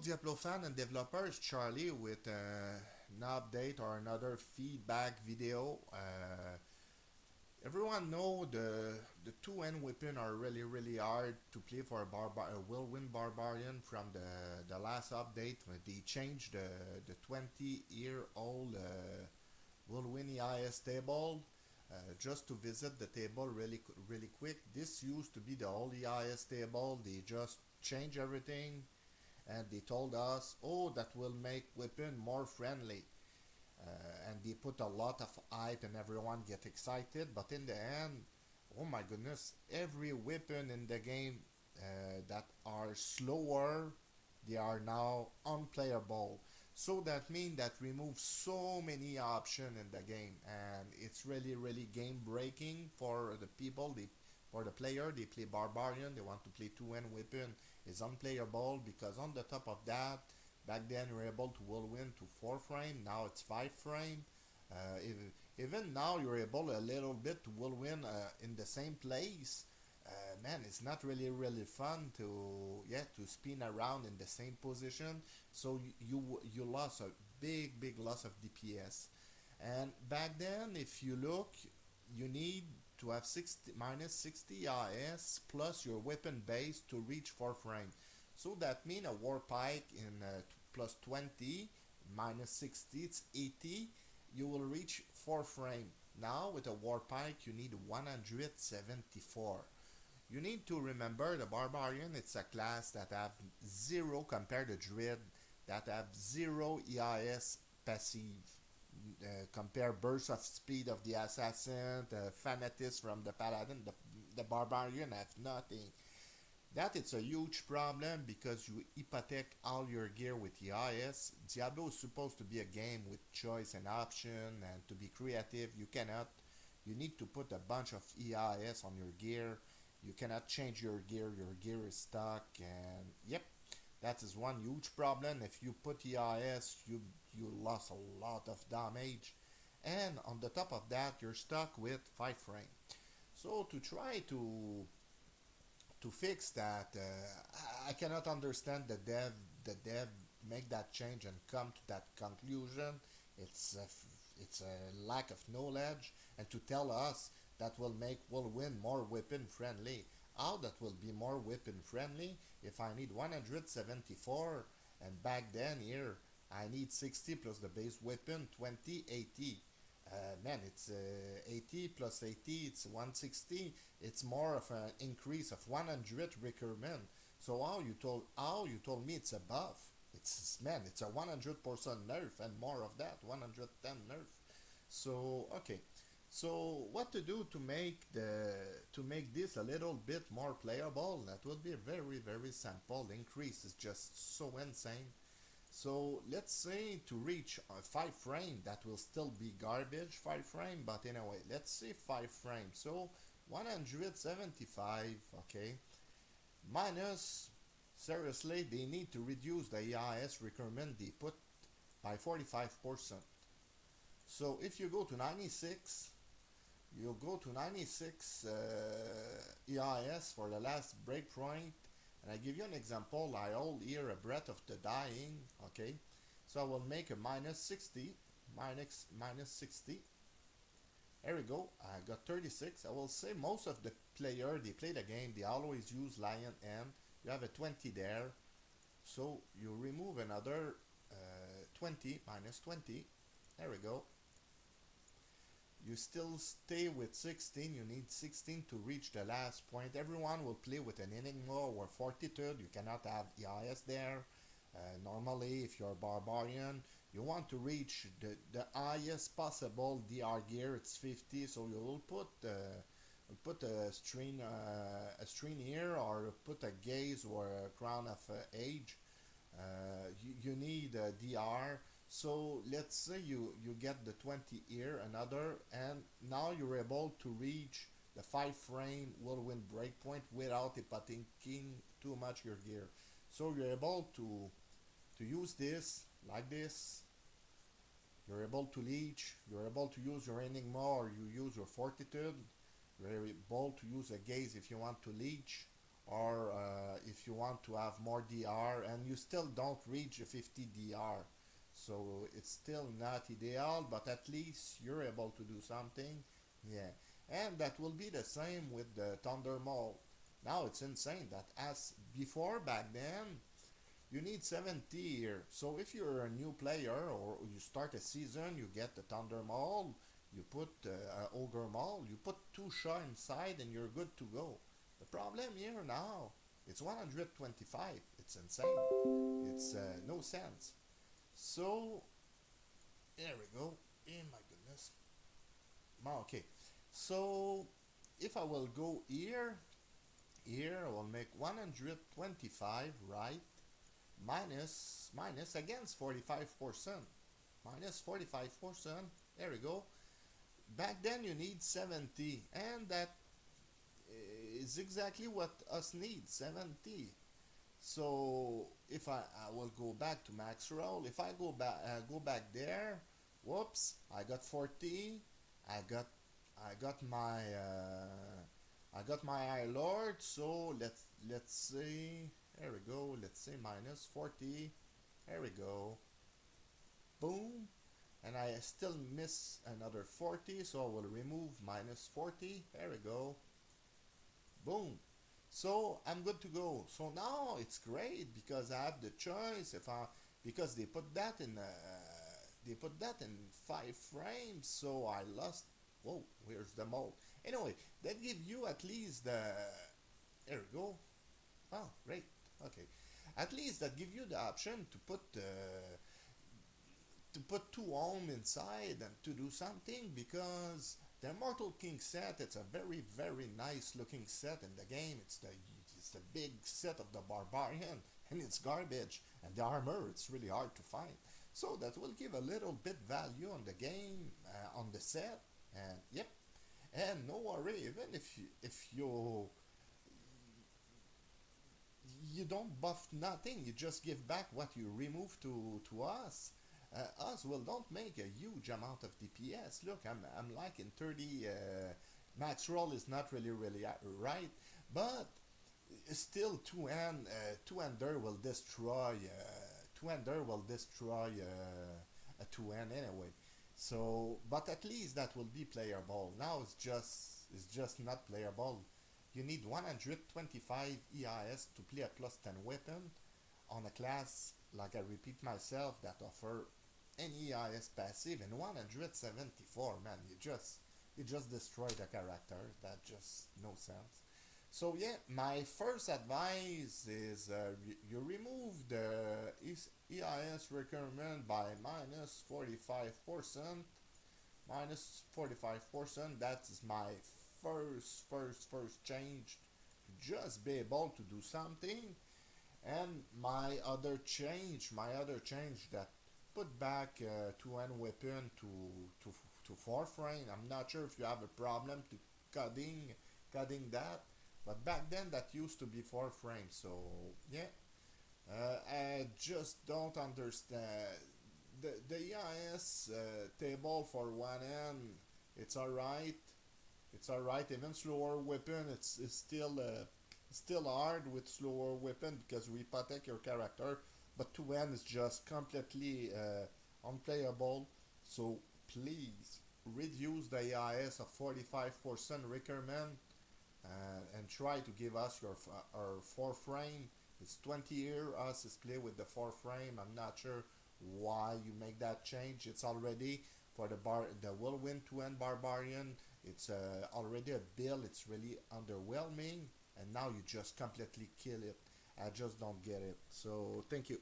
Diablo fan and developers, Charlie, with an update or another feedback video. Everyone know the two-hand weapon are really hard to play for a Whirlwind Barbarian from the last update when they changed the 20-year-old Whirlwind EIS table. Just to visit the table really quick. This used to be the old EIS table. They just changed everything and they told us, oh, that will make weapon more friendly. And they put a lot of hype and everyone get excited, but in the end, oh my goodness, every weapon in the game that are slower, they are now unplayable. So that means that remove so many options in the game, and it's really game breaking for the people. For the player, they play barbarian, they want to play two-hand weapon, is unplayable because on the top of that, back then you were able to whirlwind to 4 frame, now it's 5 frame. Even now you're able a little bit to whirlwind in the same place. Man, it's not really fun to to spin around in the same position. So you lost a big loss of DPS. And back then, if you look, you need to have 60 minus 60 IS plus your weapon base to reach 4 frame. So that means a war pike in plus 20 minus 60, it's 80. You will reach 4 frame. Now with a war pike, you need 174. You need to remember the barbarian. It's a class that have 0 compared to druid that have 0 EIS passive. Compare burst of speed of the assassin, the fanatism from the paladin, the barbarian have nothing. That it's a huge problem because you hypothec all your gear with EIS. Diablo is supposed to be a game with choice and option and to be creative. You cannot. You need to put a bunch of EIS on your gear. You cannot change your gear. Your gear is stuck, and yep, that is one huge problem. If you put EIS, you lost a lot of damage, and on the top of that, you're stuck with 5 frame. So to try to fix that, I cannot understand the dev make that change and come to that conclusion. It's a lack of knowledge, and to tell us that will win more weapon friendly. How that will be more weapon friendly if I need 174 and back then here I need 60 plus the base weapon 20 80. Man, it's 80 plus 80, it's 160. It's more of an increase of 100 recurrent. So how you told me it's a buff? It's a 100% nerf and more of that 110 nerf. So okay, so what to do to make this a little bit more playable? That will be very simple. The increase is just so insane. So let's say to reach 5 frame, that will still be garbage 5 frame, but anyway, let's say 5 frame. So 175, okay, minus, seriously, they need to reduce the EIS requirement they put by 45%. So if you go to 96, you'll go to 96 EIS for the last breakpoint. And I give you an example. I hold here a breath of the dying. Okay, so I will make a minus 60, minus 60. There we go. I got 36. I will say most of the player they play the game. They always use lion M. You have a 20 there, so you remove another 20 minus 20. There we go. You still stay with 16. You need 16 to reach the last point. Everyone will play with an Enigma or Fortitude. You cannot have EIS there. Normally, if you're a barbarian, you want to reach the highest possible DR gear. It's 50, so you will put a string here, or put a gaze or a crown of age. You need a DR. So let's say you get the 20 here, another, and now you're able to reach the 5 frame whirlwind breakpoint without hypotheking too much your gear. So you're able to use this like this. You're able to leech. You're able to use your enigma or you use your fortitude. You're able to use a gaze if you want to leech, or if you want to have more DR and you still don't reach a 50 DR. So it's still not ideal, but at least you're able to do something. Yeah. And that will be the same with the Thunder Mole. Now it's insane that as before back then, you need 70 here. So if you're a new player or you start a season, you get the Thunder Mole, you put Ogre Mole, you put two Shah inside and you're good to go. The problem here now, it's 125. It's insane. It's no sense. So, there we go. Oh my goodness. Okay. So, if I will go here I will make 125, right? Minus against 45%. Minus 45%. There we go. Back then you need 70, and that is exactly what us need, 70. So if I will go back to max roll, if I go back there, whoops, I got 40. I got I got my High Lord. So let's see. There we go. Let's say minus 40. There we go. Boom. And I still miss another 40, so I will remove minus 40. There we go. Boom. So I'm good to go. So now it's great because I have the choice. If I Because they put that in 5 frames, so I lost. Whoa, where's the mode? Anyway, that give you at least the. There we go. Oh, great. Okay, at least that give you the option to put two home inside and to do something, because the Immortal King set, it's a very nice looking set in the game. It's the big set of the Barbarian, and it's garbage, and the armor, it's really hard to find. So that will give a little bit value on the game, on the set. And yep, and no worry, even if you don't buff nothing, you just give back what you remove to us. Us will don't make a huge amount of DPS. Look, I'm like in 30. Max roll is not really right, but still two-hander will destroy a two-hand anyway. So, but at least that will be playable. Now it's just not playable. You need 125 EIS to play a plus 10 weapon on a class, like I repeat myself, that offer any EIS passive, and 174, man, you just destroy the character. That just no sense. So yeah, my first advice is you remove the EIS requirement by minus 45%. Minus 45%. That is my first change to just be able to do something. And my other change that put back two-hand weapon to 4 frame. I'm not sure if you have a problem to cutting that, but back then that used to be 4 frames. So yeah, I just don't understand the EIS table for one end. It's alright. It's alright. Even slower weapon, it's still hard with slower weapon because we protect your character. But two end is just completely unplayable. So please reduce the EIS of 45% requirement, and try to give us our 4 frame. It's 20 year. Us is play with the 4 frame. I'm not sure why you make that change. It's already for the Whirlwind Two-hand Barbarian. It's already a build. It's really underwhelming, and now you just completely kill it. I just don't get it. So thank you.